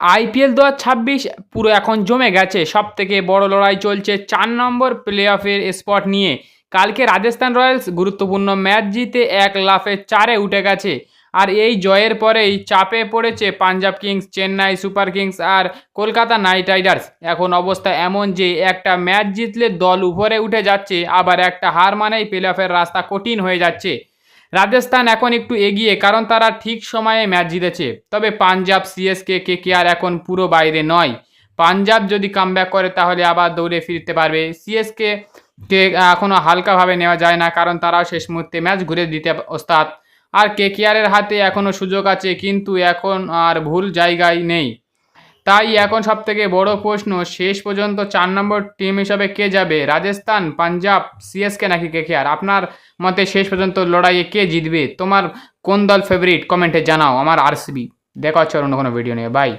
IPL 2026 পুরো এখন জমে গেছে। সবথেকে বড় লড়াই চলছে 4 নম্বর প্লে-অফের স্পট নিয়ে। কালকে রাজস্থান রয়্যালস গুরুত্বপূর্ণ ম্যাচ জিতে 1 লাফে 4-এ উঠে গেছে। আর এই জয়ের পরেই চাপে পড়েছে Punjab kings, Chennai super kings আর কলকাতা নাইট রাইডার্স। এখন অবস্থা এমন যে একটা ম্যাচ জিতলে দল উপরে উঠে যাচ্ছে, আবার একটা হার মানেই প্লে-অফের রাস্তা কঠিন হয়ে যাচ্ছে। রাজস্থান এখন একটু এগিয়ে, কারণ তারা ঠিক সময়ে ম্যাচ জিতেছে। তবে পাঞ্জাব, সিএসকে, কেকেআর এখন পুরো বাইরে নয়। পাঞ্জাব যদি কামব্যাক করে তাহলে আবার দৌড়ে ফিরতে পারবে। সিএসকে কে এখনও হালকাভাবে নেওয়া যায় না, কারণ তারাও শেষ মুহূর্তে ম্যাচ ঘুরে দিতে ওস্তাদ। আর কেকেআরের হাতে এখনও সুযোগ আছে, কিন্তু এখন আর ভুল জায়গায় নেই। তাই এখন সবথেকে বড় প্রশ্ন, শেষ পর্যন্ত 4 নম্বর টিম হিসাবে কে যাবে? রাজস্থান, পাঞ্জাব, সিএসকে নাকি কেকেআর? আপনার মতে শেষ পর্যন্ত লড়াইয়ে কে জিতবে? তোমার কোন দল ফেভারিট? কমেন্টে জানাও। আমার আরসিবি। দেখা হচ্ছে অন্য কোনো ভিডিও নিয়ে। বাই।